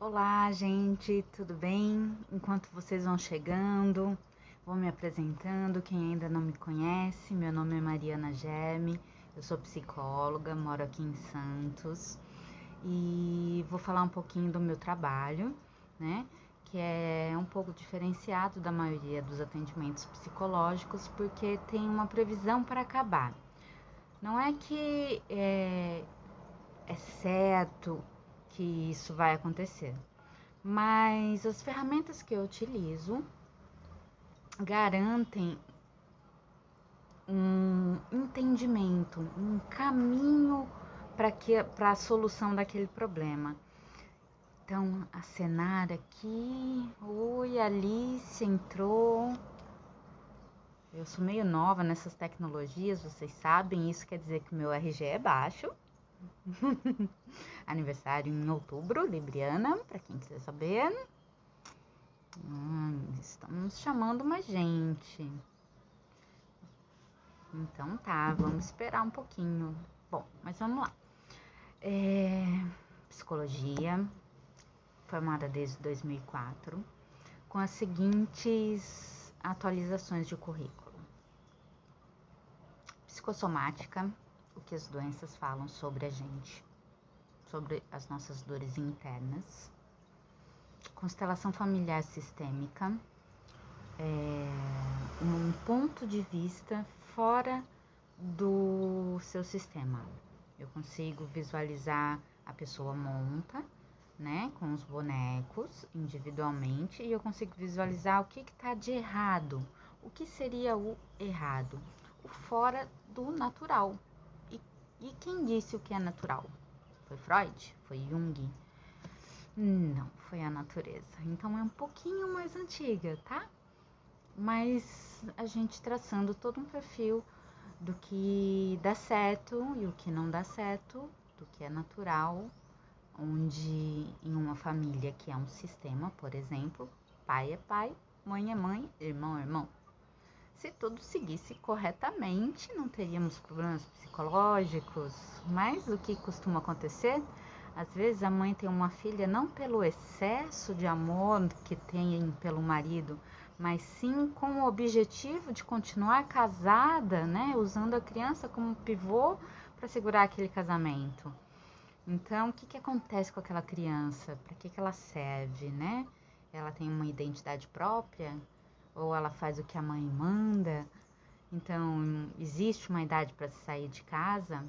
Olá, gente, tudo bem? Enquanto vocês vão chegando, vou me apresentando. Quem ainda não me conhece, meu nome é Mariana Germe, eu sou psicóloga, moro aqui em Santos e vou falar um pouquinho do meu trabalho, né? Que é um pouco diferenciado da maioria dos atendimentos psicológicos, porque tem uma previsão para acabar. Não é que é certo que isso vai acontecer, mas as ferramentas que eu utilizo garantem um entendimento, um caminho para a solução daquele problema. Então, acenar aqui. Oi, Alice entrou. Eu sou meio nova nessas tecnologias, vocês sabem, isso quer dizer que o meu RG é baixo. Aniversário em outubro, Libriana, para quem quiser saber. Estamos chamando mais gente. Então tá, vamos esperar um pouquinho. Bom, mas vamos lá. Psicologia, formada desde 2004, com as seguintes atualizações de currículo. Psicossomática, o que as doenças falam sobre a gente, sobre as nossas dores internas. Constelação familiar sistêmica, um ponto de vista fora do seu sistema. Eu consigo visualizar a pessoa monta, né, com os bonecos individualmente, e eu consigo visualizar o que está de errado. O que seria o errado? O fora do natural. E quem disse o que é natural? Foi Freud? Foi Jung? Não, foi a natureza. Então é um pouquinho mais antiga, tá? Mas a gente traçando todo um perfil do que dá certo e o que não dá certo, do que é natural, onde em uma família que é um sistema, por exemplo, pai é pai, mãe é mãe, irmão é irmão. Se tudo seguisse corretamente, não teríamos problemas psicológicos, mas o que costuma acontecer? Às vezes a mãe tem uma filha não pelo excesso de amor que tem pelo marido, mas sim com o objetivo de continuar casada, né? Usando a criança como pivô para segurar aquele casamento. Então, o que acontece com aquela criança? Para que ela serve, né? Ela tem uma identidade própria? Ou ela faz o que a mãe manda? Então, existe uma idade para sair de casa?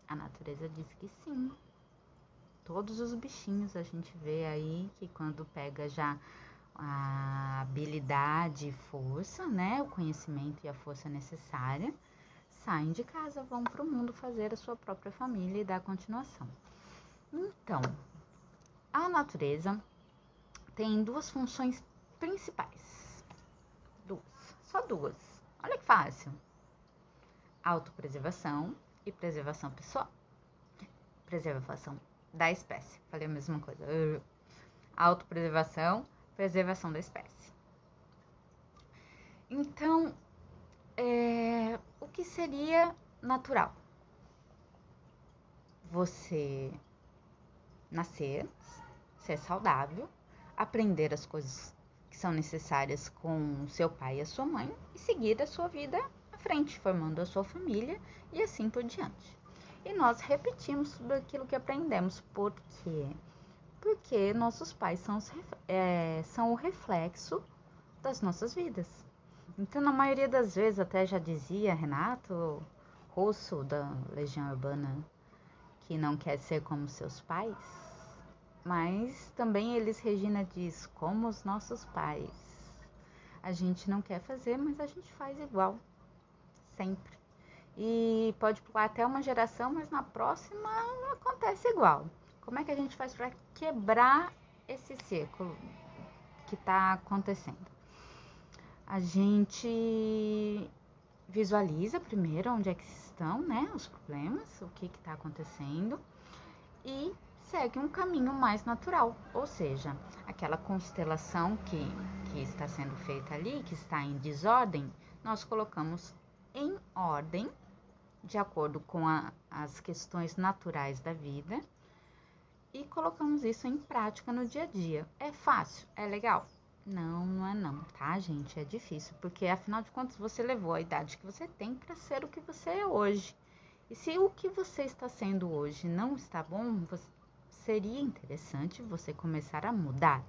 A natureza diz que sim. Todos os bichinhos a gente vê aí que quando pega já a habilidade e força, né, o conhecimento e a força necessária, saem de casa, vão para o mundo fazer a sua própria família e dar continuação. Então, a natureza tem duas funções principais. Só duas. Olha que fácil. Autopreservação e preservação pessoal. Preservação da espécie. Falei a mesma coisa. Autopreservação, preservação da espécie. Então, o que seria natural? Você nascer, ser saudável, aprender as coisas que são necessárias com seu pai e a sua mãe e seguir a sua vida à frente, formando a sua família e assim por diante. E nós repetimos tudo aquilo que aprendemos. Por quê? Porque nossos pais são o reflexo das nossas vidas. Então, na maioria das vezes, até já dizia Renato Russo, da Legião Urbana, que não quer ser como seus pais, mas também Elis Regina diz, como os nossos pais. A gente não quer fazer, mas a gente faz igual, sempre. E pode pular até uma geração, mas na próxima acontece igual. Como é que a gente faz para quebrar esse círculo que está acontecendo? A gente visualiza primeiro onde é que estão, né, os problemas, o que está acontecendo e segue um caminho mais natural, ou seja, aquela constelação que está sendo feita ali, que está em desordem, nós colocamos em ordem, de acordo com as questões naturais da vida, e colocamos isso em prática no dia a dia. É fácil? É legal? Não, não é não, tá, gente? É difícil, porque afinal de contas você levou a idade que você tem para ser o que você é hoje. E se o que você está sendo hoje não está bom, seria interessante você começar a mudar.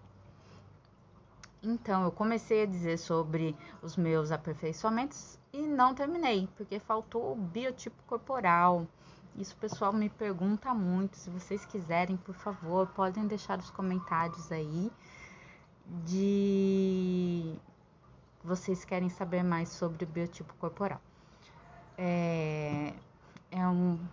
Então, eu comecei a dizer sobre os meus aperfeiçoamentos e não terminei, porque faltou o biotipo corporal. Isso o pessoal me pergunta muito. Se vocês quiserem, por favor, podem deixar os comentários aí de vocês querem saber mais sobre o biotipo corporal. É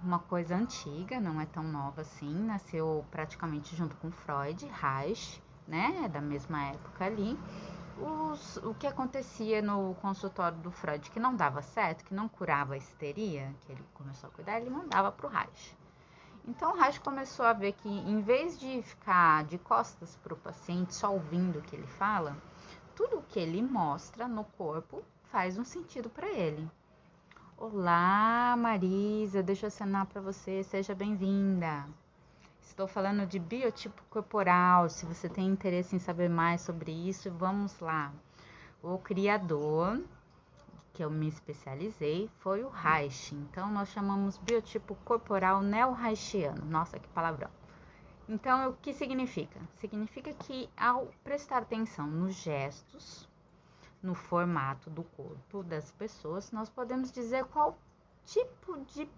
uma coisa antiga, não é tão nova assim, nasceu praticamente junto com Freud, Reich, né, é da mesma época ali. O que acontecia no consultório do Freud que não dava certo, que não curava a histeria, que ele começou a cuidar, ele mandava para o Reich. Então o Reich começou a ver que em vez de ficar de costas para o paciente só ouvindo o que ele fala, tudo o que ele mostra no corpo faz um sentido para ele. Olá, Marisa, deixa eu assinar para você, seja bem-vinda. Estou falando de biotipo corporal, se você tem interesse em saber mais sobre isso, vamos lá. O criador, que eu me especializei, foi o Reich, então nós chamamos biotipo corporal neo-reichiano. Nossa, que palavrão. Então, o que significa? Significa que ao prestar atenção nos gestos, no formato do corpo das pessoas, nós podemos dizer qual tipo de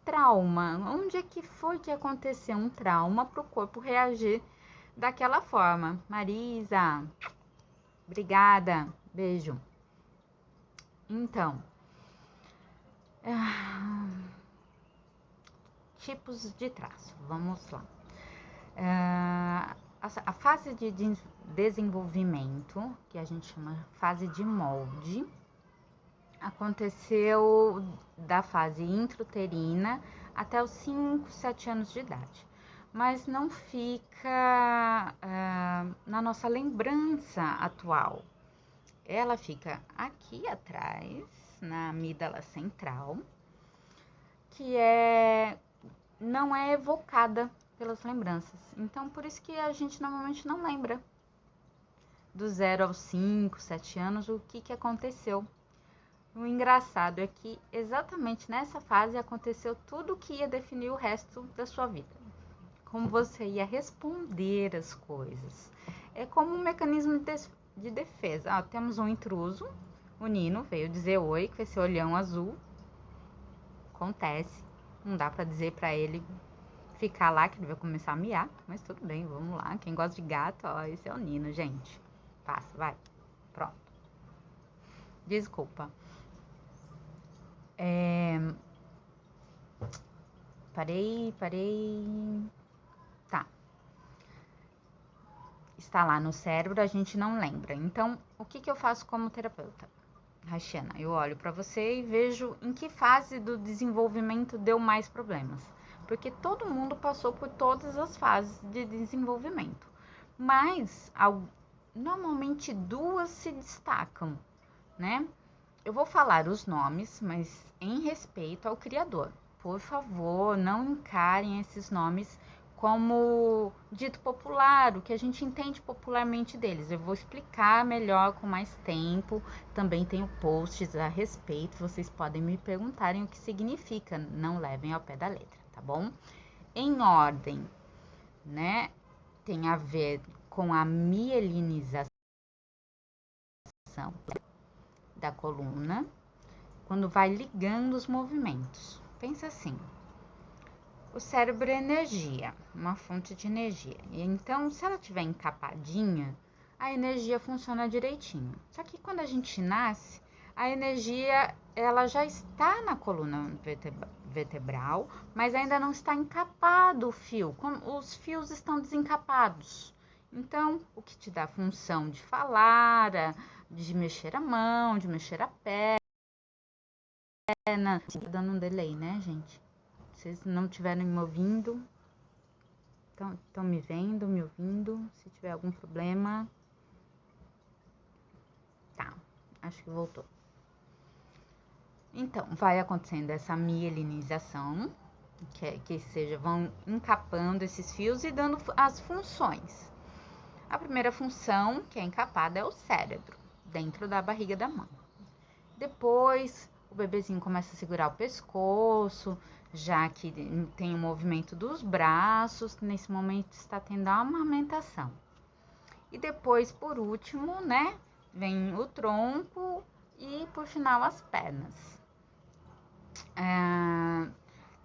trauma, onde é que foi que aconteceu um trauma para o corpo reagir daquela forma. Marisa, obrigada, beijo. Então, tipos de traço, vamos lá. A fase de desenvolvimento, que a gente chama fase de molde, aconteceu da fase intrauterina até os 5, 7 anos de idade. Mas não fica na nossa lembrança atual. Ela fica aqui atrás, na amígdala central, que não é evocada pelas lembranças. Então, por isso que a gente normalmente não lembra do 0 aos 5, 7 anos o que aconteceu. O engraçado é que exatamente nessa fase aconteceu tudo o que ia definir o resto da sua vida. Como você ia responder as coisas. É como um mecanismo de defesa. Temos um intruso, o Nino veio dizer oi, com esse olhão azul. Acontece. Não dá pra dizer pra ele ficar lá que ele vai começar a miar, mas tudo bem, vamos lá. Quem gosta de gato, esse é o Nino, gente. Passa, vai. Pronto. Desculpa. Parei. Tá. Está lá no cérebro, a gente não lembra. Então, o que eu faço como terapeuta? Rachana, eu olho para você e vejo em que fase do desenvolvimento deu mais problemas. Porque todo mundo passou por todas as fases de desenvolvimento. Mas, normalmente, duas se destacam, né? Eu vou falar os nomes, mas em respeito ao criador. Por favor, não encarem esses nomes como dito popular, o que a gente entende popularmente deles. Eu vou explicar melhor com mais tempo. Também tenho posts a respeito. Vocês podem me perguntarem o que significa. Não levem ao pé da letra, tá bom? Em ordem, né? Tem a ver com a mielinização da coluna, quando vai ligando os movimentos. Pensa assim, o cérebro é energia, uma fonte de energia. E então, se ela estiver encapadinha, a energia funciona direitinho. Só que quando a gente nasce, a energia ela já está na coluna vertebral, mas ainda não está encapado o fio. Os fios estão desencapados. Então, o que te dá a função de falar, de mexer a mão, de mexer a perna. Tá dando um delay, né, gente? Se vocês não estiverem me ouvindo, estão me vendo, me ouvindo. Se tiver algum problema. Tá, acho que voltou. Então, vai acontecendo essa mielinização, que seja, vão encapando esses fios e dando as funções. A primeira função que é encapada é o cérebro, dentro da barriga da mãe. Depois, o bebezinho começa a segurar o pescoço, já que tem o movimento dos braços, nesse momento está tendo a amamentação. E depois, por último, né, vem o tronco e, por final, as pernas.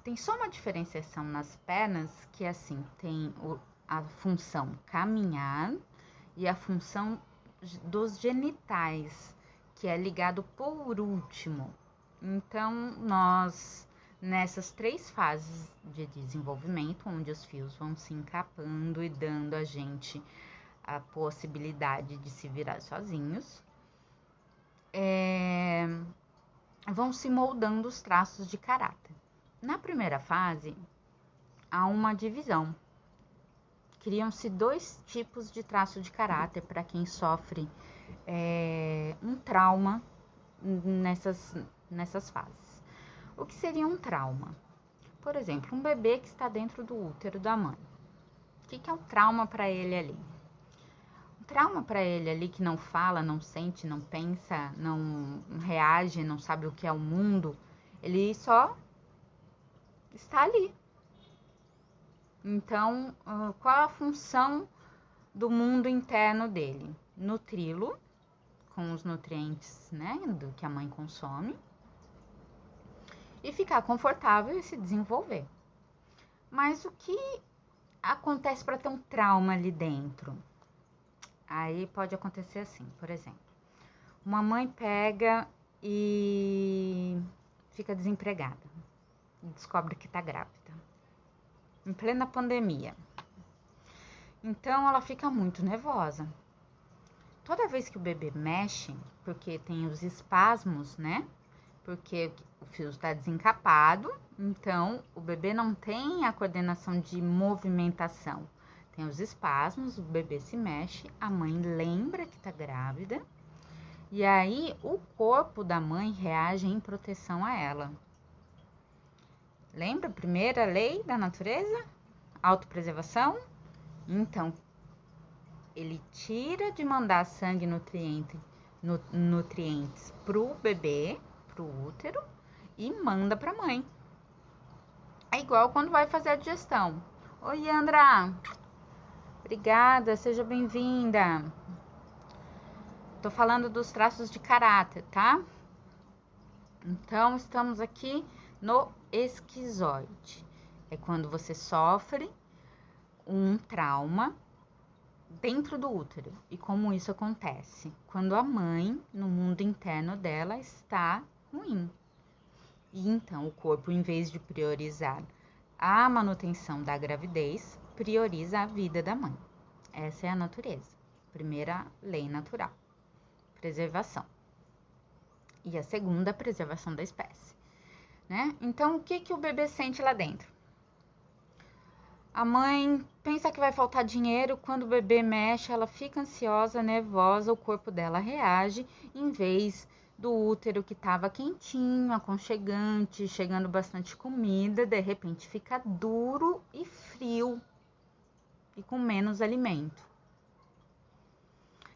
Tem só uma diferenciação nas pernas, que assim, tem a função caminhar e a função dos genitais, que é ligado por último. Então, nós, nessas 3 fases de desenvolvimento, onde os fios vão se encapando e dando a gente a possibilidade de se virar sozinhos, vão se moldando os traços de caráter. Na primeira fase, há uma divisão. Criam-se 2 tipos de traço de caráter para quem sofre um trauma nessas fases. O que seria um trauma? Por exemplo, um bebê que está dentro do útero da mãe. O que é um trauma para ele ali? Um trauma para ele ali que não fala, não sente, não pensa, não reage, não sabe o que é o mundo, ele só está ali. Então, qual a função do mundo interno dele? Nutri-lo com os nutrientes, né, do que a mãe consome e ficar confortável e se desenvolver. Mas o que acontece para ter um trauma ali dentro? Aí pode acontecer assim, por exemplo, uma mãe pega e fica desempregada, descobre que está grávida, em plena pandemia. Então ela fica muito nervosa. Toda vez que o bebê mexe, porque tem os espasmos, né? Porque o fio está desencapado, então o bebê não tem a coordenação de movimentação. Tem os espasmos, o bebê se mexe, a mãe lembra que está grávida, e aí o corpo da mãe reage em proteção a ela. Lembra a primeira lei da natureza? Autopreservação? Então, ele tira de mandar sangue nutrientes pro bebê, pro útero, e manda pra mãe. É igual quando vai fazer a digestão. Oi, Andra. Obrigada, seja bem-vinda. Tô falando dos traços de caráter, tá? Então, estamos aqui no esquizoide. É quando você sofre um trauma dentro do útero. E como isso acontece? Quando a mãe, no mundo interno dela, está ruim. E então o corpo, em vez de priorizar a manutenção da gravidez, prioriza a vida da mãe. Essa é a natureza. Primeira lei natural. Preservação. E a segunda, preservação da espécie. Né? Então, o que o bebê sente lá dentro? A mãe pensa que vai faltar dinheiro, quando o bebê mexe, ela fica ansiosa, nervosa, o corpo dela reage, em vez do útero que estava quentinho, aconchegante, chegando bastante comida, de repente fica duro e frio e com menos alimento.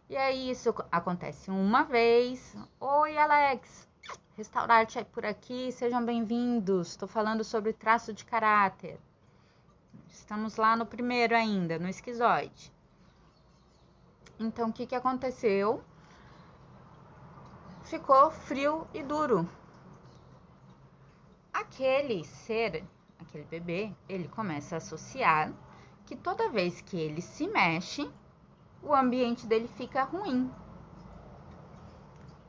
E aí isso acontece uma vez. Oi, Alex, Restaurante por aqui, sejam bem-vindos. Estou falando sobre traço de caráter. Estamos lá no primeiro ainda, no esquizoide. Então, o que aconteceu? Ficou frio e duro. Aquele ser, aquele bebê, ele começa a associar que toda vez que ele se mexe, o ambiente dele fica ruim.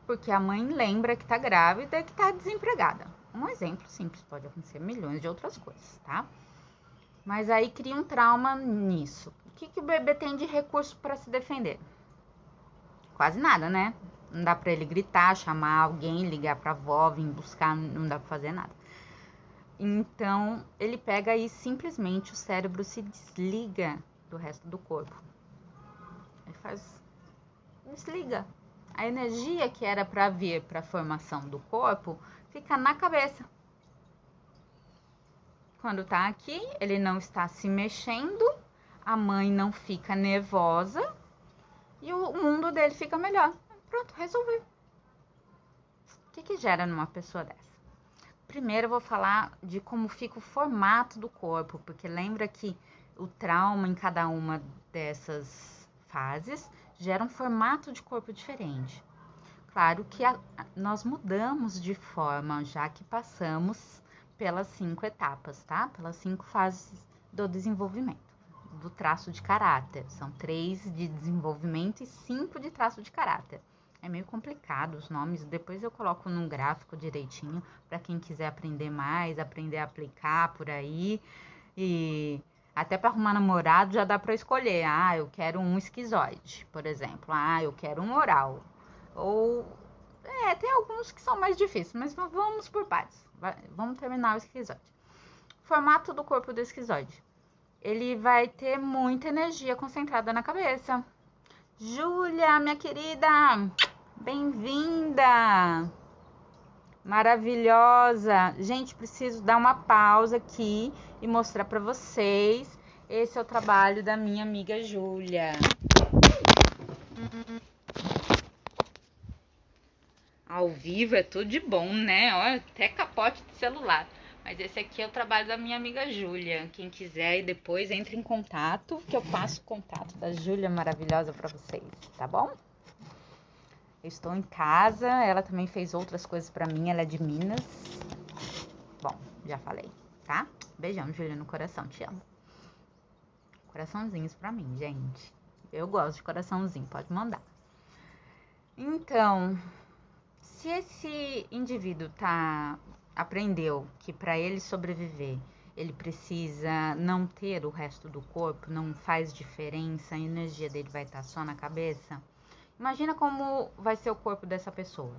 Porque a mãe lembra que tá grávida e que tá desempregada. Um exemplo simples, pode acontecer milhões de outras coisas, tá? Mas aí cria um trauma nisso. O que o bebê tem de recurso para se defender? Quase nada, né? Não dá para ele gritar, chamar alguém, ligar para a avó, vir buscar, não dá para fazer nada. Então, ele pega e simplesmente o cérebro se desliga do resto do corpo. Ele desliga. A energia que era para vir para a formação do corpo fica na cabeça. quando tá aqui, ele não está se mexendo, a mãe não fica nervosa e o mundo dele fica melhor. Pronto, resolveu. O que gera numa pessoa dessa? Primeiro eu vou falar de como fica o formato do corpo, porque lembra que o trauma em cada uma dessas fases gera um formato de corpo diferente. Claro que nós mudamos de forma, já que passamos pelas 5 etapas, tá? Pelas 5 fases do desenvolvimento, do traço de caráter. São 3 de desenvolvimento e 5 de traço de caráter. É meio complicado os nomes, depois eu coloco num gráfico direitinho para quem quiser aprender mais, aprender a aplicar por aí. E até para arrumar namorado já dá para escolher. Ah, eu quero um esquizoide, por exemplo. Ah, eu quero um oral. Ou tem alguns que são mais difíceis, mas vamos por partes. Vamos terminar o esquizoide. Formato do corpo do esquizoide. Ele vai ter muita energia concentrada na cabeça. Júlia, minha querida, bem-vinda! Maravilhosa! Gente, preciso dar uma pausa aqui e mostrar para vocês. Esse é o trabalho da minha amiga Júlia. Ao vivo é tudo de bom, né? Olha, até capote de celular. Mas esse aqui é o trabalho da minha amiga Júlia. Quem quiser, depois entre em contato, que eu passo o contato da Júlia maravilhosa para vocês, tá bom? Eu estou em casa, ela também fez outras coisas para mim, ela é de Minas. Bom, já falei, tá? Beijão, Júlia, no coração, te amo. Coraçãozinhos para mim, gente. Eu gosto de coraçãozinho, pode mandar. Então, se esse indivíduo aprendeu que para ele sobreviver, ele precisa não ter o resto do corpo, não faz diferença, a energia dele vai estar só na cabeça. Imagina como vai ser o corpo dessa pessoa.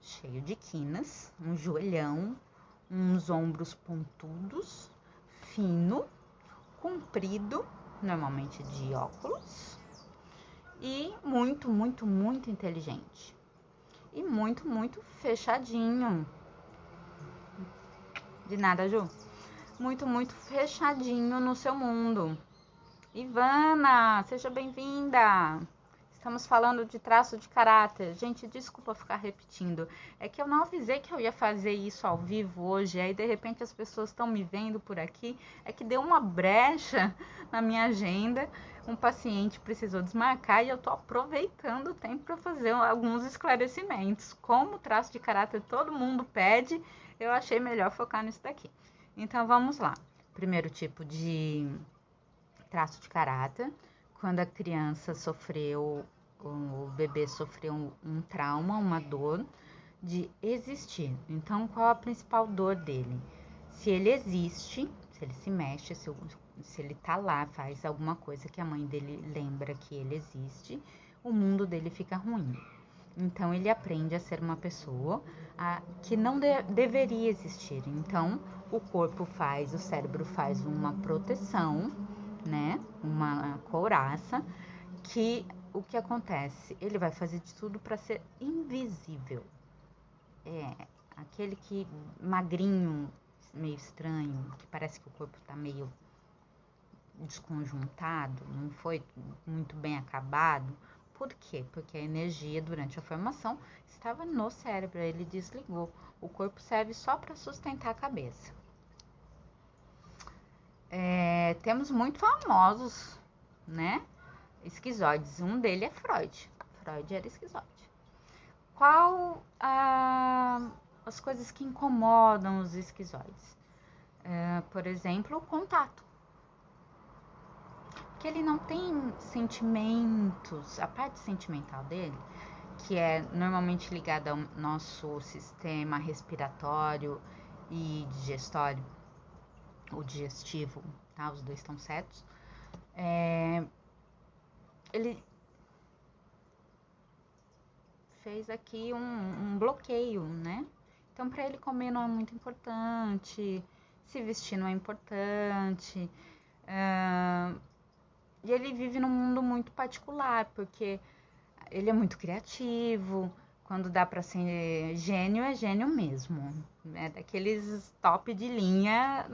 Cheio de quinas, um joelhão, uns ombros pontudos, fino, comprido, normalmente de óculos, e muito, muito, muito inteligente. E muito, muito fechadinho. De nada, Ju. Muito, muito fechadinho no seu mundo. Ivana, seja bem-vinda. Estamos falando de traço de caráter. Gente, desculpa ficar repetindo. É que eu não avisei que eu ia fazer isso ao vivo hoje. Aí, de repente, as pessoas estão me vendo por aqui. É que deu uma brecha na minha agenda. Um paciente precisou desmarcar e eu tô aproveitando o tempo para fazer alguns esclarecimentos. Como traço de caráter todo mundo pede, eu achei melhor focar nisso daqui. Então, vamos lá. Primeiro tipo de traço de caráter. Quando a criança sofreu, o bebê sofreu um trauma, uma dor de existir. Então, qual a principal dor dele? Se ele existe, se ele se mexe, se ele tá lá, faz alguma coisa que a mãe dele lembra que ele existe, o mundo dele fica ruim. Então, ele aprende a ser uma pessoa que não deveria existir. Então, o cérebro faz uma proteção, né? Uma couraça, que o que acontece? Ele vai fazer de tudo para ser invisível. Aquele que magrinho, meio estranho, que parece que o corpo tá meio desconjuntado, não foi muito bem acabado. Por quê? Porque a energia durante a formação estava no cérebro, ele desligou. O corpo serve só para sustentar a cabeça. Temos muito famosos, né? Esquizoides. Um dele é Freud. Freud era esquizoide. Qual as coisas que incomodam os esquizoides? Por exemplo, o contato. Que ele não tem sentimentos, a parte sentimental dele, que é normalmente ligada ao nosso sistema respiratório e digestório, o digestivo, tá? Os dois estão certos. Ele fez aqui um bloqueio, né? Então, para ele comer não é muito importante, se vestir não é importante. E ele vive num mundo muito particular, porque ele é muito criativo. quando dá para ser gênio, é gênio mesmo. É daqueles top de linha,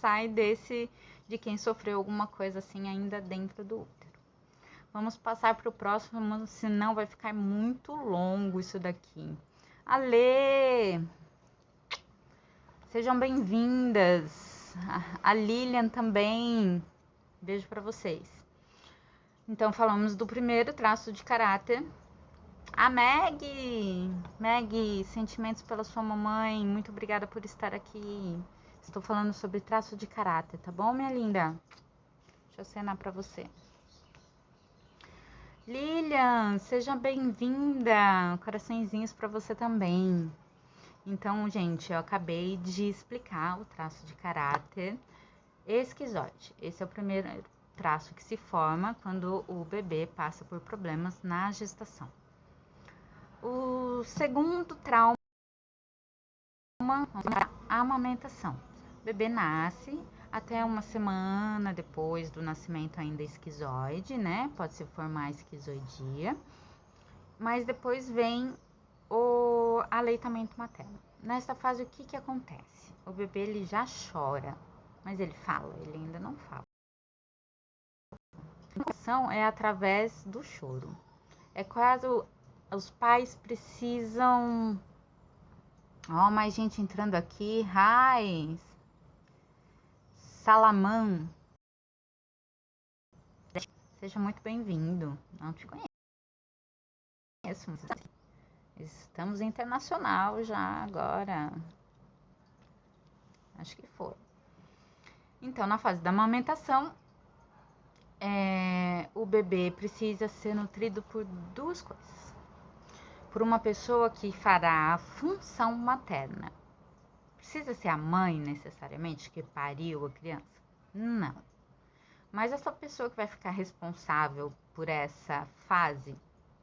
sai de quem sofreu alguma coisa assim ainda dentro do útero. Vamos passar para o próximo, senão vai ficar muito longo isso daqui. Alê! Sejam bem-vindas. A Lilian também. Beijo para vocês. Então, falamos do primeiro traço de caráter. A Meg! Meg, sentimentos pela sua mamãe. Muito obrigada por estar aqui. Estou falando sobre traço de caráter, tá bom, minha linda? Deixa eu acenar para você. Lilian, seja bem-vinda. Coraçõezinhos para você também. Então, gente, eu acabei de explicar o traço de caráter esquizoide. Esse é o primeiro traço que se forma quando o bebê passa por problemas na gestação. O segundo trauma é a amamentação. O bebê nasce, até uma semana depois do nascimento ainda é esquizoide, né? Pode se formar esquizoidia. Mas depois vem o aleitamento materno. Nessa fase, o que acontece? O bebê ele já chora, mas ele fala, ele ainda não fala. A comunicação é através do choro. É quase os pais precisam... Ó, mais gente entrando aqui. Raiz. Salamã. Seja muito bem-vindo. Não te conheço. Estamos internacional já agora. Acho que foi. Então, na fase da amamentação, o bebê precisa ser nutrido por duas coisas. Por uma pessoa que fará a função materna. Precisa ser a mãe, necessariamente, que pariu a criança? Não. Mas essa pessoa que vai ficar responsável por essa fase,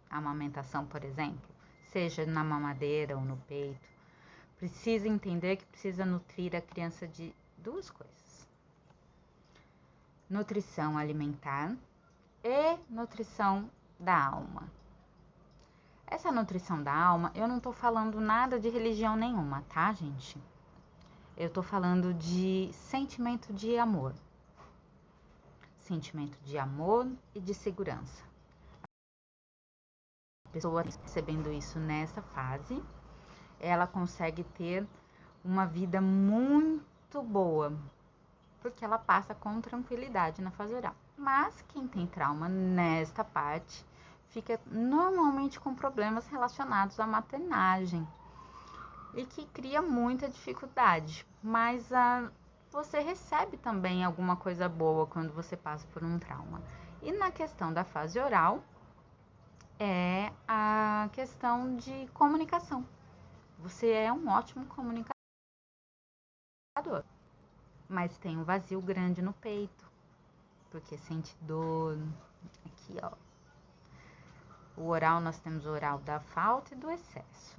a amamentação, por exemplo, seja na mamadeira ou no peito, precisa entender que precisa nutrir a criança de duas coisas. Nutrição alimentar e nutrição da alma. Essa nutrição da alma, eu não tô falando nada de religião nenhuma, tá, gente? Eu tô falando de sentimento de amor. Sentimento de amor e de segurança. A pessoa recebendo isso nessa fase, ela consegue ter uma vida muito boa, porque ela passa com tranquilidade na fase oral. Mas quem tem trauma nesta parte fica normalmente com problemas relacionados à maternagem e que cria muita dificuldade, mas você recebe também alguma coisa boa quando você passa por um trauma. E na questão da fase oral, é a questão de comunicação. Você é um ótimo comunicador, mas tem um vazio grande no peito, porque sente dor. Aqui, ó. O oral, nós temos o oral da falta e do excesso.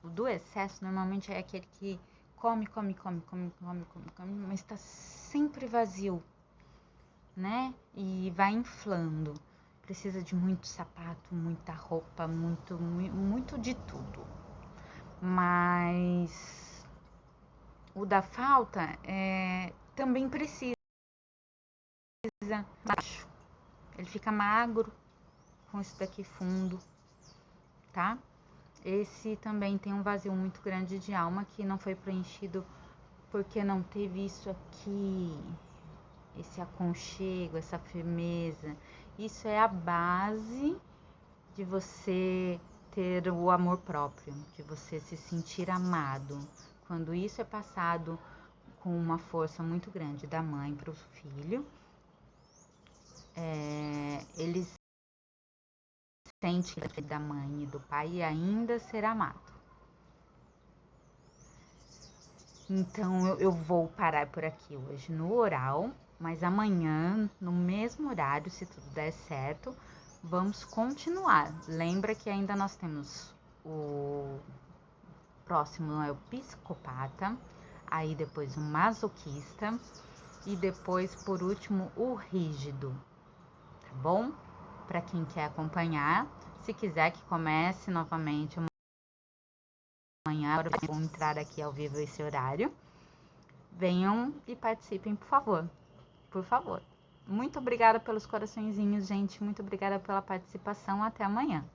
O do excesso normalmente é aquele que come, mas está sempre vazio, né? E vai inflando. Precisa de muito sapato, muita roupa, muito de tudo. Mas o da falta também precisa. Ele fica magro com isso daqui fundo, tá? Esse também tem um vazio muito grande de alma que não foi preenchido porque não teve isso aqui, esse aconchego, essa firmeza. Isso é a base de você ter o amor próprio, de você se sentir amado. Quando isso é passado com uma força muito grande da mãe para o filho, eles sente da mãe e do pai e ainda ser amado. Então eu vou parar por aqui hoje no oral, mas amanhã, no mesmo horário, se tudo der certo, vamos continuar. Lembra que ainda nós temos o próximo é o psicopata, aí depois o masoquista e depois, por último, o rígido, tá bom? Para quem quer acompanhar, Se quiser que comece novamente amanhã, agora eu vou entrar aqui ao vivo esse horário. Venham e participem, por favor. Por favor. Muito obrigada pelos coraçõezinhos, gente. Muito obrigada pela participação. Até amanhã.